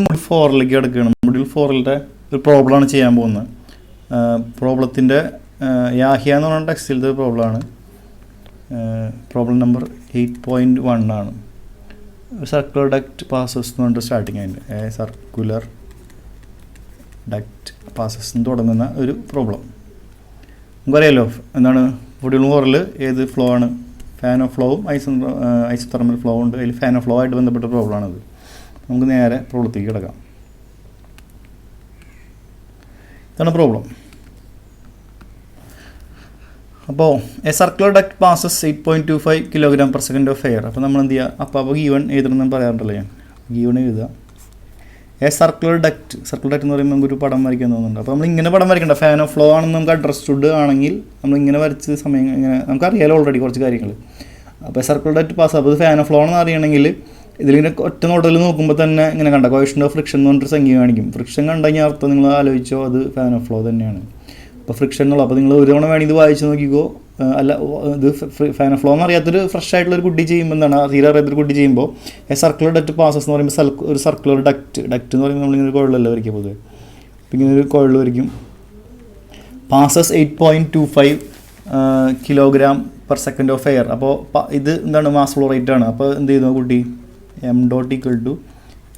Module 4ലേക്ക് കിടക്കുകയാണ്. Module 4ലെ ഒരു പ്രോബ്ലമാണ് ചെയ്യാൻ പോകുന്നത്. പ്രോബ്ലത്തിൻ്റെ യാഹിയ എന്ന് പറഞ്ഞ ടെക്സ്റ്റിലത്തെ ഒരു പ്രോബ്ലമാണ്. പ്രോബ്ലം നമ്പർ 8.1 ആണ്. സർക്കുലർ ഡക്റ്റ് പാസസ് എന്ന് പറഞ്ഞിട്ട് സ്റ്റാർട്ടിങ് ആയിട്ട് സർക്കുലർ ഡക്റ്റ് പാസസ് എന്ന് തുടങ്ങുന്ന ഒരു പ്രോബ്ലം. നമുക്കറിയാലോ എന്താണ് മൊഡ്യൂൾ 4ൽ ഏത് ഫ്ലോ ആണ്, ഫാൻ ഓഫ് ഫ്ലോവും ഐസോതെർമൽ ഫ്ലോ ഉണ്ട്. അതിൽ ഫാൻ ഓഫ് ഫ്ലോ ആയിട്ട് ബന്ധപ്പെട്ട പ്രോബ്ലമാണത്. നമുക്ക് നേരെ പ്രോബ്ലത്തേക്ക് കിടക്കാം. ഇതാണ് പ്രോബ്ലം. അപ്പോൾ A circular duct passes 8.25 kg/s of air. അപ്പോൾ നമ്മൾ എന്ത് ചെയ്യുക, അപ്പോൾ ഗീവൺ എഴുതണമെന്ന് പറയാറുണ്ടല്ലോ ഞാൻ. ഗീവൺ എഴുതുക. സർക്കുലർ ഡക്റ്റ് എന്ന് പറയുമ്പോൾ നമുക്കൊരു പടം വരയ്ക്കാൻ തോന്നുന്നുണ്ട്. അപ്പോൾ നമ്മൾ ഇങ്ങനെ പടം വരയ്ക്കണ്ട. ഫാൻ ഓഫ് ഫ്ലോ ആണെന്ന് നമുക്ക് അണ്ടർസ്റ്റുഡ് ആണെങ്കിൽ നമ്മൾ ഇങ്ങനെ വരച്ച് സമയം ഇങ്ങനെ നമുക്കറിയാലോ ഓൾറെഡി കുറച്ച് കാര്യങ്ങൾ. അപ്പോൾ സർക്കുലർ ഡക്റ്റ് പാസ്, അപ്പോൾ ഇത് ഫാൻ ഓഫ് ഫ്ലോ ആണെന്ന് അറിയണമെങ്കിൽ ഇതിലിങ്ങനെ ഒറ്റ നോട്ടത്തിൽ നോക്കുമ്പോൾ തന്നെ ഇങ്ങനെ കണ്ട കോഷ്യൻ്റ് ഓഫ് ഫ്രിക്ഷൻ എന്ന് പറഞ്ഞിട്ട് സംഖ്യ കാണിക്കും. ഫ്രിക്ഷൻ കണ്ടു കഴിഞ്ഞാൽ അർത്ഥം നിങ്ങൾ ആലോചിച്ചോ അത് ഫാൻ ഓഫ് ഫ്ലോ തന്നെയാണ്. അപ്പോൾ ഫ്രിക്ഷൻ എന്നുള്ള, അപ്പോൾ നിങ്ങൾ ഒരു തവണ വേണമെങ്കിൽ ഇത് വായിച്ച് നോക്കിക്കോ. അല്ല, ഇത് ഫാൻ ഓഫ് ഫ്ലോ എന്ന് അറിയാത്തൊരു ഫ്രഷ് ആയിട്ടുള്ളൊരു കുട്ടി ചെയ്യുമ്പോൾ എന്താണ്, തീരെ അറിയാത്തൊരു കുട്ടി ചെയ്യുമ്പോൾ സർക്കുലർ ഡക്റ്റ് പാസസ് എന്ന് പറയുമ്പോൾ ഒരു സർക്കുലർ ഡക്റ്റ് എന്ന് പറയുമ്പോൾ നമ്മളിങ്ങനെ കുഴലല്ല വരയ്ക്കുക പൊതുവെ. അപ്പോൾ ഇങ്ങനെ ഒരു കുഴൽ വരയ്ക്കും. Passes 8.25 kg/s of air. അപ്പോൾ ഇത് എന്താണ്, മാസ് ഫ്ലോ റേറ്റ് ആണ്. അപ്പോൾ എന്ത് ചെയ്യുന്നു കുട്ടി, m.=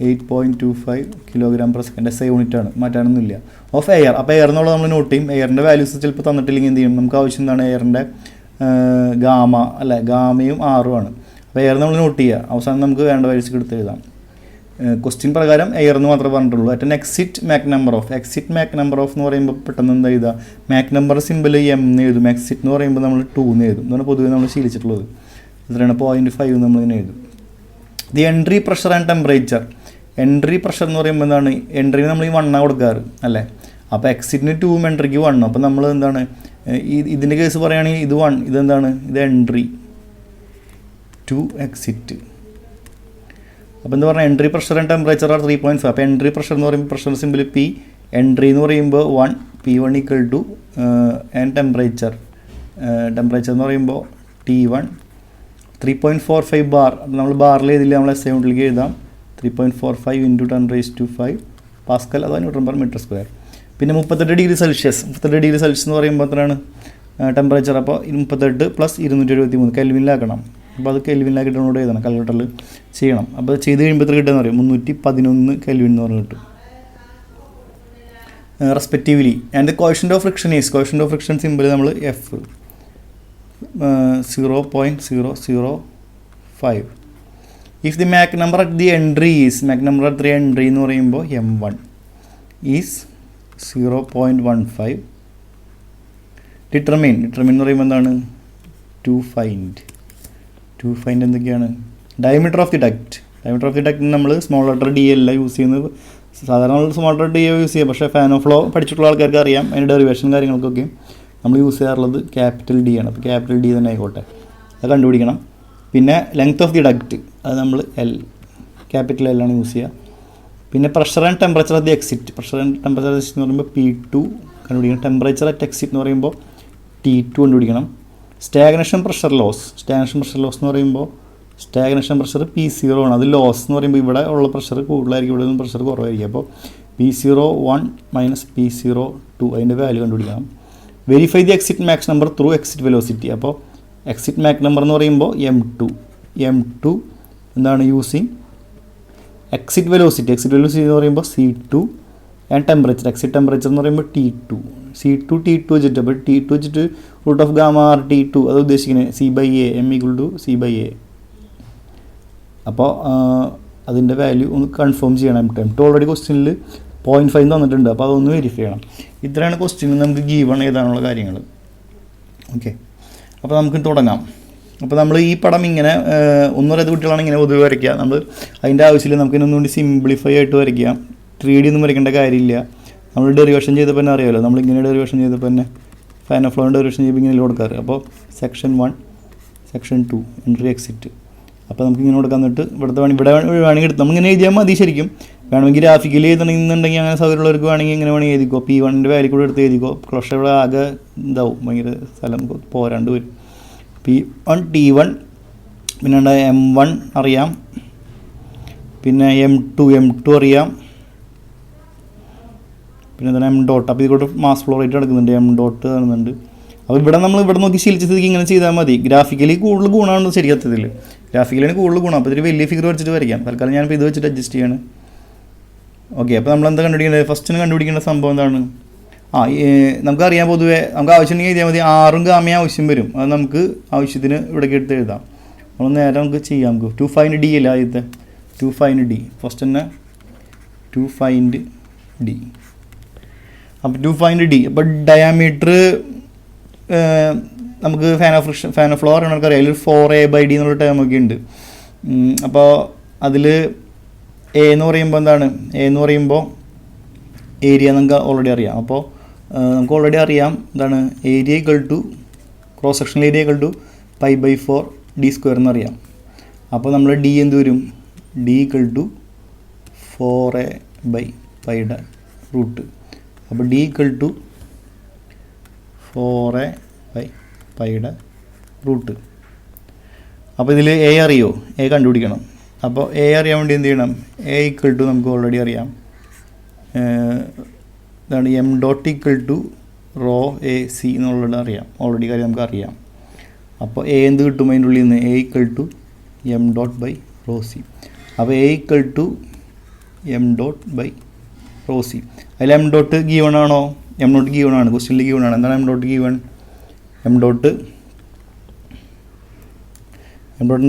8.25 kg/s SI യൂണിറ്റ് ആണ്, മാറ്റാനൊന്നുമില്ല. Of air. അപ്പോൾ എയർ എന്നുള്ളത് നമ്മൾ നോട്ട് ചെയ്യും. എയറിൻ്റെ വാല്യൂസ് ചിലപ്പോൾ തന്നിട്ടില്ലെങ്കിൽ എന്ത് ചെയ്യും, നമുക്ക് ആവശ്യം എന്താണ് എയറിൻ്റെ ഗാമ അല്ലെ, ഗാമയും ആറും ആണ്. അപ്പോൾ എയർ നമ്മൾ നോട്ട് ചെയ്യുക. അവസാനം നമുക്ക് വേണ്ട വാല്യൂസ് എടുത്ത് എഴുതാം. ക്വസ്റ്റ്യൻ പ്രകാരം എയർ എന്ന് മാത്രമേ പറഞ്ഞിട്ടുള്ളൂ. At exit Mach number of എന്ന് പറയുമ്പോൾ പെട്ടെന്ന് എന്താ എഴുതുക, മാക് നമ്പർ സിമ്പിൾ m എന്ന് എഴുതും. എക്സിറ്റ് എന്ന് പറയുമ്പോൾ നമ്മൾ 2 എന്ന് എഴുതും. ഇതാണ് പൊതുവെ നമ്മൾ ശീലിച്ചിട്ടുള്ളത്. ഇത്രയാണ് 0.5 നമ്മളിങ്ങനെ എഴുതും. The entry pressure and temperature. Entry pressure എന്ന് പറയുമ്പോൾ എന്താണ്, എൻട്രിന് നമ്മൾ ഈ 1 കൊടുക്കാറ് അല്ലേ. അപ്പോൾ എക്സിറ്റിന് 2ഉം എൻട്രിക്ക് 1. അപ്പോൾ നമ്മൾ എന്താണ് ഇതിൻ്റെ കേസ് പറയുകയാണെങ്കിൽ ഇത് 1, ഇതെന്താണ്, ഇത് എൻട്രി, 2 എക്സിറ്റ്. അപ്പോൾ എന്താ പറഞ്ഞാൽ entry pressure and temperature are 3.5. അപ്പോൾ എൻട്രി പ്രഷർ എന്ന് പറയുമ്പോൾ പ്രഷർ സിമ്പിൾ P, എൻട്രി എന്ന് പറയുമ്പോൾ 1, P1 = ആൻഡ് ടെമ്പറേച്ചർ എന്ന് പറയുമ്പോൾ T1 3.45 ബാർ. അപ്പോൾ നമ്മൾ ബാറിൽ എഴുതില്ല, നമ്മൾ SI യൂണിറ്റിലേക്ക് എഴുതാം. 3.45 × 10⁵ പാസ്കൽ, അഥവാ Nm/m². പിന്നെ 38 ഡിഗ്രി സെൽഷ്യസ് എന്ന് പറയുമ്പോൾ എത്രയാണ് ടെമ്പറേച്ചർ. അപ്പോൾ 38 + 273 കെൽവിനിലാക്കണം. അപ്പോൾ അത് കെൽവിനിലാക്കിയിട്ട് നോട്ട് എഴുതണം, കാൽക്കുലേറ്ററിൽ ചെയ്യണം. അപ്പോൾ ചെയ്ത് കഴിയുമ്പോൾ എത്ര കിട്ടുമെന്ന് പറയും, 311 കെൽവിൻ എന്ന് പറഞ്ഞ് കിട്ടും respectively. And quotient of friction simple നമ്മൾ F 0.005. If the Mach number at the entry എന്ന് പറയുമ്പോൾ m1 ഈസ് 0.15. ഡിറ്റർമിൻ എന്ന് പറയുമ്പോൾ എന്താണ്, ടു ഫൈൻഡ് എന്തൊക്കെയാണ്, ഡയമീറ്റർ ഓഫ് ദി ഡക്റ്റ് നമ്മൾ സ്മോൾ ലെറ്റർ D അല്ല യൂസ് ചെയ്യുന്നത്. സാധാരണ സ്മോൾ ലെറ്റർ D യൂസ് ചെയ്യുക, പക്ഷേ ഫാൻ ഓഫ് ഫ്ലോ പഠിച്ചിട്ടുള്ള ആൾക്കാർക്ക് അറിയാം അതിൻ്റെ ഡെറിവേഷൻ കാര്യങ്ങൾക്കൊക്കെ നമ്മൾ യൂസ് ചെയ്യാറുള്ളത് ക്യാപിറ്റൽ D ആണ്. അപ്പോൾ ക്യാപിറ്റൽ D തന്നെ ആയിക്കോട്ടെ, അത് കണ്ടുപിടിക്കണം. പിന്നെ ലെങ്ത് ഓഫ് ദി ഡക്റ്റ്, അത് നമ്മൾ ക്യാപിറ്റൽ L ആണ് യൂസ് ചെയ്യുക. പിന്നെ pressure and temperature at the exit എന്ന് പറയുമ്പോൾ P2 കണ്ടുപിടിക്കണം. ടെമ്പറേച്ചർ അറ്റ് എക്സിറ്റ് എന്ന് പറയുമ്പോൾ T2 കണ്ടുപിടിക്കണം. സ്റ്റാഗ്നേഷൻ പ്രഷർ ലോസ് എന്ന് പറയുമ്പോൾ സ്റ്റാഗ്നേഷൻ പ്രഷർ P0 ആണ്. അത് ലോസ് എന്ന് പറയുമ്പോൾ ഇവിടെ ഉള്ള പ്രഷർ കൂടുതലായിരിക്കും, ഇവിടെ നിന്ന് പ്രഷർ കുറവായിരിക്കും. അപ്പോൾ P01 - P02 അതിൻ്റെ വാല്യൂ കണ്ടുപിടിക്കണം. Verify the exit max number through exit velocity. അപ്പോൾ എക്സിറ്റ് മാക് നമ്പർ എന്ന് പറയുമ്പോൾ m2 എന്താണ്, യൂസിങ് എക്സിറ്റ് വെലോസിറ്റി എന്ന് പറയുമ്പോൾ C2 and temperature, exit temperature എന്ന് പറയുമ്പോൾ T2 വെച്ചിട്ട്. അപ്പോൾ T2 വെച്ചിട്ട് √T2 അത് ഉദ്ദേശിക്കുന്നത് C/A, m = C/A. അപ്പോൾ അതിൻ്റെ വാല്യൂ ഒന്ന് കൺഫേം ചെയ്യണം. m2 ഓൾറെഡി ക്വസ്റ്റ്യനിൽ 0.5 തന്നിട്ടുണ്ട്. അപ്പോൾ അതൊന്ന് വെരിഫൈ ചെയ്യണം. ഇത്രയാണ് ക്വസ്റ്റ്യനിൽ നമുക്ക് ഗീവൺ എഴുതാനുള്ള കാര്യങ്ങൾ. ഓക്കെ, അപ്പോൾ നമുക്ക് തുടങ്ങാം. അപ്പോൾ നമ്മൾ ഈ പടം ഇങ്ങനെ ഒന്നൊരത് കുട്ടികളാണ് ഇങ്ങനെ പൊതുവെ വരയ്ക്കുക. നമ്മൾ അതിൻ്റെ ആവശ്യമില്ല, നമുക്ക് ഒന്നുകൂടി സിംപ്ലിഫൈ ആയിട്ട് വരയ്ക്കാം. 3D ഒന്നും വരയ്ക്കേണ്ട കാര്യമില്ല. നമ്മൾ ഡെറിവേഷൻ ചെയ്തപ്പോൾ തന്നെ അറിയാമല്ലോ, നമ്മളിങ്ങനെ ഡെറിവേഷൻ ചെയ്തപ്പോൾ തന്നെ ഫാൻ ഓഫ് ഫ്ലോൻ്റെ ഡെറിവേഷൻ ചെയ്യുമ്പോൾ ഇങ്ങനെ കൊടുക്കാറ്. അപ്പോൾ സെക്ഷൻ 1 സെക്ഷൻ 2 എൻട്രി എക്സിറ്റ്. അപ്പോൾ നമുക്ക് ഇങ്ങനെ കൊടുക്കാൻ, എന്നിട്ട് ഇവിടെ വേണമെങ്കിൽ എടുത്ത് നമ്മളിങ്ങനെ എഴുതിയാൽ മതി. ശരിക്കും വേണമെങ്കിൽ ഗ്രാഫിക്കലി എഴുതണമെന്നുണ്ടെങ്കിൽ അങ്ങനെ സൗകര്യമുള്ളവർക്ക് വേണമെങ്കിൽ ഇങ്ങനെ വേണമെങ്കിൽ എഴുതിക്കോ. P1 വാല്യൂ കൂടെ എടുത്ത് എഴുതിക്കോ. ക്ലോഷർ ഇവിടെ ആകെ ഇതാവും, ഭയങ്കര സ്ഥലം പോരാണ്ട് വരും. P1 T1 പിന്നെ M1 അറിയാം, പിന്നെ M2 അറിയാം, പിന്നെ എന്താണ് എം ഡോട്ട്. അപ്പോൾ ഇതിലൂടെ മാസ് ഫ്ലോ റേറ്റ് നടക്കുന്നുണ്ട്, എം ഡോട്ട് കാണുന്നുണ്ട്. അപ്പോൾ ഇവിടെ നമ്മൾ ഇവിടെ നോക്കി ശീലിച്ച സ്ഥിതിക്ക് ഇങ്ങനെ ചെയ്താൽ മതി. ഗ്രാഫിക്കലി കൂടുതൽ ഗുണമാണ് ശരിയാത്തതിൽ, ഗ്രാഫിക്കലാണ് കൂടുതൽ ഗുണം. അപ്പോൾ ഇതിൽ വലിയ ഫിഗർ വെച്ചിട്ട് വരയ്ക്കാം. തൽക്കാലം ഞാനിപ്പോൾ ഇത് വെച്ചിട്ട് അഡ്ജസ്റ്റ് ചെയ്യാണ്. ഓക്കെ, അപ്പോൾ നമ്മൾ എന്താ കണ്ടുപിടിക്കേണ്ടത്? ഫസ്റ്റിന് കണ്ടുപിടിക്കേണ്ട സംഭവം എന്താണ്? നമുക്കറിയാം, പൊതുവേ നമുക്ക് ആവശ്യമുണ്ടെങ്കിൽ എഴുതിയാൽ മതി. 6 ഗാമയെ ആവശ്യം വരും. അത് നമുക്ക് ആവശ്യത്തിന് ഇവിടേക്ക് എടുത്ത് എഴുതാം. നമ്മൾ നേരെ നമുക്ക് ചെയ്യാം. നമുക്ക് ടു ഫൈൻഡ് ഡി അല്ല ആദ്യത്തെ, ടു ഫൈൻഡ് ഡി. ഫസ്റ്റ് തന്നെ ടു ഫൈൻഡ് ഡി. അപ്പോൾ ടു ഫൈൻഡ് ഡി. അപ്പോൾ ഡയാമീറ്റർ നമുക്ക് ഫാൻ ഓഫ് ഫ്ലോ അറിയണം, നമുക്കറിയാം. അതിൽ 4a/d എന്നുള്ള ടേമൊക്കെ ഉണ്ട്. അപ്പോൾ അതിൽ എ എന്ന് പറയുമ്പോൾ എന്താണ്? എ എന്ന് പറയുമ്പോൾ ഏരിയ നമുക്ക് ഓൾറെഡി അറിയാം. അപ്പോൾ നമുക്ക് ഓൾറെഡി അറിയാം എന്താണ്? Area equal to cross sectional area equal to π/4d² എന്നറിയാം. അപ്പോൾ നമ്മൾ ഡി എന്ത് വരും? D equal to 4a/π root. അപ്പോൾ d equal to 4a/π root. അപ്പോൾ ഇതിൽ എ അറിയോ? എ കണ്ടുപിടിക്കണം. അപ്പോൾ എ അറിയാൻ വേണ്ടി എന്ത് ചെയ്യണം? എ ഈക്വൽ ടു നമുക്ക് ഓൾറെഡി അറിയാം. ഇതാണ് M dot equal to rho A C എന്നുള്ളത് അറിയാം, ഓൾറെഡി കാര്യം നമുക്ക് അറിയാം. അപ്പോൾ എ എന്ത് കിട്ടും അതിൻ്റെ ഉള്ളിൽ നിന്ന്? A equal to m dot by rho c. അപ്പോൾ a equal to m dot by rho c. അതിൽ എം ഡോട്ട് ഗീവൺ ആണോ? എം ഡോട്ട് ഗീവൺ ആണ്, ക്വസ്റ്റ്യനിൽ ഗീവൺ ആണ്. എന്താണ് എം ഡോട്ട് ഗീവൺ? എം ഡോട്ടിൻ്റെ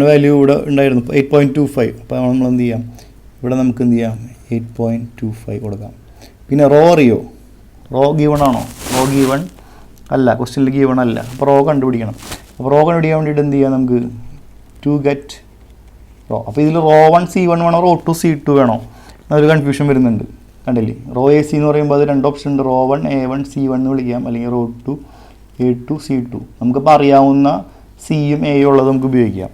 വാല്യൂ ഇവിടെ ഉണ്ടായിരുന്നു 8.25. അപ്പോൾ നമ്മൾ എന്ത് ചെയ്യാം? ഇവിടെ നമുക്ക് എന്ത് ചെയ്യാം? 8.25 കൊടുക്കാം. പിന്നെ റോ അറിയോ? റോ ഗീവൺ ആണോ? റോ ഗീവൺ അല്ല, ക്വസ്റ്റ്യനിൽ ഗീവൺ അല്ല. അപ്പോൾ റോ കണ്ടുപിടിക്കണം. അപ്പോൾ റോ കണ്ടുപിടിക്കാൻ വേണ്ടിയിട്ട് എന്ത് ചെയ്യാം? നമുക്ക് ടു ഗെറ്റ് റോ. അപ്പോൾ ഇതിൽ റോ 1 C1 വേണോ, റോ 2 C2 വേണോ എന്നൊരു കൺഫ്യൂഷൻ വരുന്നുണ്ട്. കണ്ടില്ലേ? റോ എ സി എന്ന് പറയുമ്പോൾ അത് 2 ഓപ്ഷൻ ഉണ്ട്. റോ 1 A1 C1 എന്ന് വിളിക്കാം, അല്ലെങ്കിൽ റോ 2 A2 C2. നമുക്കിപ്പോൾ അറിയാവുന്ന സിയും എയും ഉള്ളത് നമുക്ക് ഉപയോഗിക്കാം.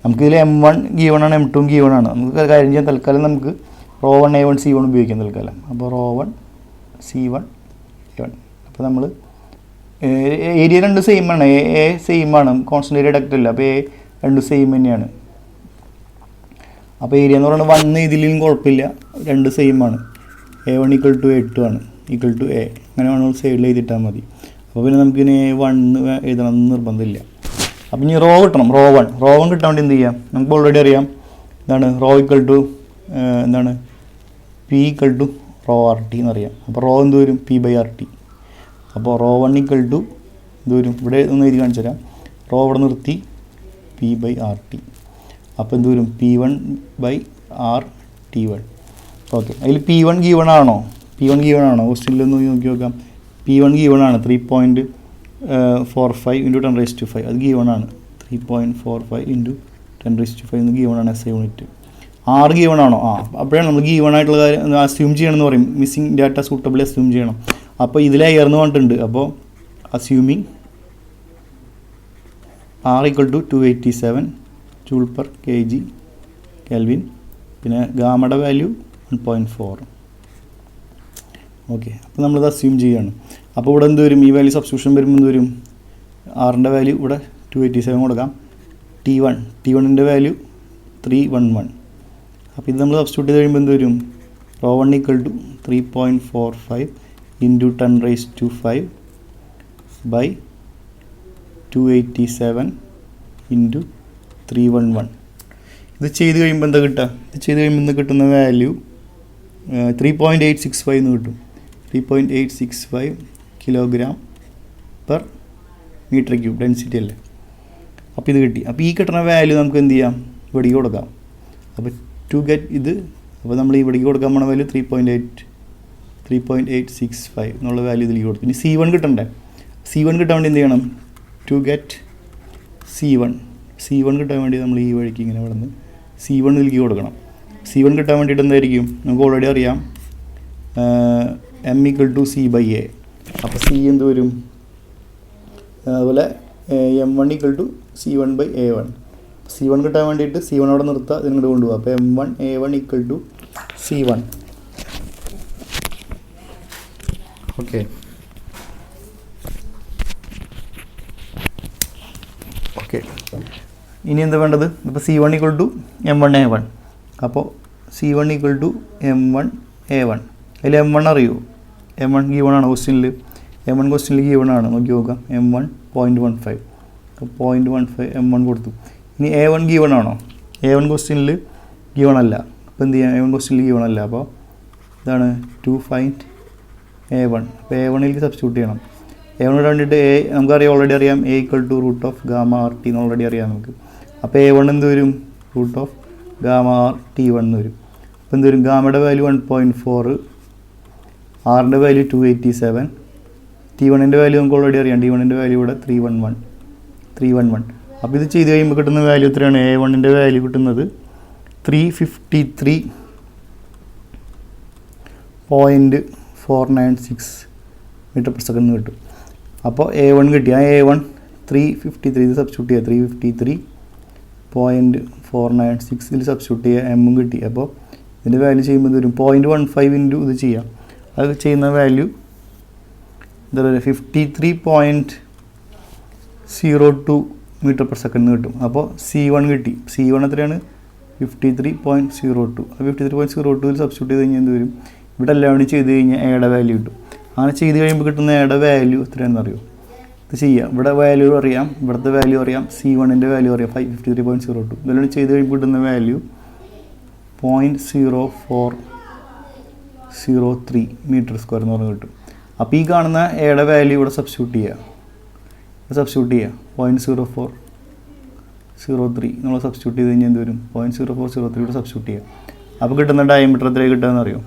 നമുക്കിതിൽ M1 ഗീവൺ ആണ്, M2 ഗീവൺ ആണ്. നമുക്ക് കാര്യം ചെയ്യാൻ തൽക്കാലം നമുക്ക് റോ 1 A1 C1 ഉപയോഗിക്കാം തൽക്കാലം. അപ്പോൾ റോ 1 C1 A1. അപ്പോൾ നമ്മൾ ഏരിയ 2 സെയിം ആണ്, എ സെയിം ആണ്, കോൺസ്റ്റന്റ് ഏരിയ ഡക്റ്റ് ഇല്ല. അപ്പോൾ എ 2 സെയിം തന്നെയാണ്. അപ്പോൾ ഏരിയ എന്ന് പറയുന്നത് 1 ഇതിലും കുഴപ്പമില്ല, 2 സെയിം ആണ്. A1 ഈക്വൽ ടു A2 ആണ്, ഈക്വൽ ടു എ. അങ്ങനെ വേണം സൈഡിൽ എഴുതിയിട്ടാൽ മതി. അപ്പോൾ പിന്നെ നമുക്കിനി A1 എഴുതണം എന്ന് നിർബന്ധമില്ല. അപ്പം ഇനി റോ കിട്ടണം. റോ 1 കിട്ടാൻ വേണ്ടി എന്ത് ചെയ്യാം? നമുക്ക് ഓൾറെഡി അറിയാം എന്താണ്? റോ ഈക്വൽ ടു എന്താണ്? P equal to rho R T എന്നറിയാം. അപ്പോൾ റോ എന്ത് വരും? P/RT. അപ്പോൾ റോ 1 ഈക്വൽ ടു എന്ത് വരും? ഇവിടെ ഒന്ന് എഴുതി കാണിച്ചു തരാം. റോ ഇവിടെ നിർത്തി P/RT. അപ്പോൾ എന്ത് വരും? P1/RT1. ഓക്കെ, അതിൽ P1 ഗീവൺ ആണോ? P1 ഗീവൺ ആണോ? ക്വസ്റ്റ്യനിലൊന്ന് നോക്കി നോക്കാം. P1 ഗീവൺ ആണ്. 3.45 × 10⁵. അത് ഗീവൺ ആണ്. 3.45 × 10⁵ എന്ന് ഗീവൺ ആണ് SI യൂണിറ്റ്. 6 ഗീവൺ ആണോ? അപ്പോഴാണ് നമ്മൾ ഗീവൺ ആയിട്ടുള്ള കാര്യം അസ്യൂം ചെയ്യണം എന്ന് പറയും. മിസ്സിംഗ് ഡാറ്റ സൂട്ടബിളി അസ്യൂം ചെയ്യണം. അപ്പോൾ ഇതിൽ എയർന്ന് പറഞ്ഞിട്ടുണ്ട്. അപ്പോൾ assuming R equal to 287 J/kg Kelvin. പിന്നെ ഗാമയുടെ വാല്യൂ 1.4. ഓക്കെ, അപ്പോൾ നമ്മളിത് അസ്യൂം ചെയ്യുകയാണ്. അപ്പോൾ ഇവിടെ എന്ത് വരും? ഈ വാല്യൂ സബ്സ്റ്റിറ്റ്യൂഷൻ വരുമ്പോൾ എന്ത് വരും? ആറിൻ്റെ വാല്യൂ ഇവിടെ 287 കൊടുക്കാം. T1ൻ്റെ വാല്യൂ 311. അപ്പോൾ ഇത് നമ്മൾ സബ്സ്റ്റിറ്റ്യൂട്ട് ചെയ്ത് കഴിയുമ്പോൾ എന്ത് വരും? Rho 1 equal to 3.45 × 10⁵ by 287 × 311. ഇത് ചെയ്ത് കഴിയുമ്പോൾ എന്താ കിട്ടുക? ഇത് ചെയ്ത് കഴിയുമ്പോൾ ഇന്ന് കിട്ടുന്ന വാല്യൂ 3.865 എന്ന് കിട്ടും. 3.865 kg/m³ ഡെൻസിറ്റി അല്ലേ? അപ്പോൾ ഇത് കിട്ടി. അപ്പോൾ ഈ കിട്ടുന്ന വാല്യൂ നമുക്ക് എന്ത് ചെയ്യാം? ഇവിടേക്ക് കൊടുക്കാം. അപ്പോൾ ടു ഗെറ്റ് ഇത്, അപ്പോൾ നമ്മൾ ഇവിടേക്ക് കൊടുക്കാൻ പോണ വാല്യൂ 3.865 എന്നുള്ള വാല്യൂ ഇതിലേക്ക് കൊടുത്തു. ഇനി C1 കിട്ടണ്ടേ? C1 കിട്ടാൻ വേണ്ടി എന്ത് ചെയ്യണം? ടു ഗെറ്റ് C1 കിട്ടാൻ വേണ്ടി നമ്മൾ ഈ വഴിക്ക് ഇങ്ങനെ ഇവിടെ നിന്ന് C1 ഇതിലേക്ക് കൊടുക്കണം. C1 കിട്ടാൻ വേണ്ടിയിട്ട് എന്തായിരിക്കും? നമുക്ക് ഓൾറെഡി അറിയാം M ഈക്വൽ ടു C/A. അപ്പോൾ C എന്ത് വരും? അതുപോലെ M1 equal to C1/A1. C1 കിട്ടാൻ വേണ്ടിയിട്ട് C1 അവിടെ നിർത്തുക, ഇതിങ്ങോട്ട് കൊണ്ടുപോകുക. അപ്പോൾ M1 A1 equal to C1. Okay, ഇനി എന്താ വേണ്ടത്? ഇപ്പോൾ C1 ഈക്വൽ ടു M1A1. അപ്പോൾ C1 ഈക്വൽ ടു M1A1. അതിൽ M1 അറിയോ? M1 ഗീവൺ ആണ് ക്വസ്റ്റ്യനിൽ. M1 ക്വസ്റ്റ്യനിൽ ഗീവൺ ആണ്, നോക്കി നോക്കാം. M1 0.15, 0.15 M1 കൊടുത്തു. ഇനി A1 ഗീവൺ ആണോ? A1 ക്വസ്റ്റ്യനിൽ ഗീവൺ അല്ല. അപ്പോൾ എന്ത് ചെയ്യാം? A1 ക്വസ്റ്റ്യനിൽ ഗീവൺ അല്ല. അപ്പോൾ ഇതാണ് ടു ഫൈൻഡ് A1. അപ്പോൾ A1ലേക്ക് സബ്സ്റ്റിറ്റ്യൂട്ട് ചെയ്യണം. A1 കണ്ടിട്ട് നമുക്കറിയാം, ഓൾറെഡി അറിയാം A = √Γ(RT) എന്ന് ഓൾറെഡി അറിയാം നമുക്ക്. അപ്പോൾ A1 എന്ത് വരും? √Γ(T1) എന്ന് വരും. അപ്പോൾ എന്ത് വരും? ഗാമയുടെ വാല്യൂ 1.4, ആറിൻ്റെ വാല്യൂ 287, T1ൻ്റെ വാല്യൂ നമുക്ക് ഓൾറെഡി അറിയാം. T1ൻ്റെ വാല്യൂ ഇവിടെ 311. അപ്പോൾ ഇത് ചെയ്ത് കഴിയുമ്പോൾ കിട്ടുന്ന വാല്യൂ എത്രയാണ്? A1ൻ്റെ വാല്യൂ കിട്ടുന്നത് 353.496 m/s കിട്ടും. അപ്പോൾ A1 കിട്ടി. ആ A1 353 ഇത് സബ്സ്റ്റിറ്റ്യൂട്ട് ചെയ്യുക. 353.496 ഇതിൽ സബ്സ്റ്റിറ്റ്യൂട്ട് ചെയ്യുക. M കിട്ടി. അപ്പോൾ ഇതിൻ്റെ വാല്യൂ ചെയ്യുമ്പോൾ ഇത് വരും 0.15 ഇൻറ്റു ഇത് ചെയ്യാം. അത് ചെയ്യുന്ന വാല്യൂ എന്താ പറയുക? 53.02 m/s കിട്ടും. അപ്പോൾ C1 കിട്ടി. C1 എത്രയാണ്? 53.02. അപ്പോൾ 53.02 സബ്സ്റ്റിറ്റ്യൂട്ട് ചെയ്ത് കഴിഞ്ഞാൽ എന്ത് വരും? ഇവിടെ എല്ലാം കൂടി ചെയ്ത് കഴിഞ്ഞാൽ എയുടെ വാല്യൂ കിട്ടും. അങ്ങനെ ചെയ്ത് കഴിയുമ്പോൾ കിട്ടുന്ന എയുടെ വാല്യൂ എത്രയാണെന്ന് അറിയോ? ഇത് ചെയ്യാം. ഇവിടെ വാല്യൂ അറിയാം, ഇവിടുത്തെ വാല്യൂ അറിയാം, C1ൻ്റെ വാല്യൂ അറിയാം 53.02. ഇതെല്ലാം ചെയ്ത് കഴിയുമ്പോൾ കിട്ടുന്ന വാല്യൂ 0.0403 m² എന്ന് പറഞ്ഞ് കിട്ടും. അപ്പോൾ ഈ കാണുന്ന എയുടെ വാല്യൂ ഇവിടെ സബ്സ്റ്റിറ്റ്യൂട്ട് ചെയ്യുക. 0.0403 നമ്മൾ സബ്സ്റ്റിറ്റ്യൂട്ട് ചെയ്ത് കഴിഞ്ഞാൽ എന്ത് വരും? 0.0403 ഇവിടെ സബ്സ്റ്റിറ്റ്യൂട്ട് ചെയ്യുക. അപ്പോൾ കിട്ടുന്ന ഡയമീറ്റർ എത്രയാണ് കിട്ടുകയെന്ന് അറിയോ?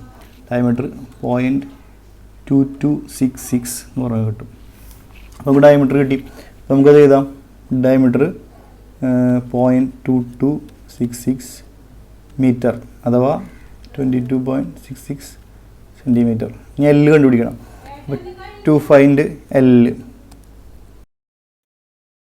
ഡയമീറ്റർ 0.2266 എന്ന് പറഞ്ഞാൽ കിട്ടും. അപ്പോൾ നമുക്ക് ഡയമീറ്റർ കിട്ടി. അപ്പോൾ നമുക്കത് എഴുതാം. ഡയമീറ്റർ 0.2266 മീറ്റർ അഥവാ 22.66 സെൻറ്റിമീറ്റർ. ഇനി L കണ്ടുപിടിക്കണം. അപ്പോൾ ടു ഫൈൻഡ് L.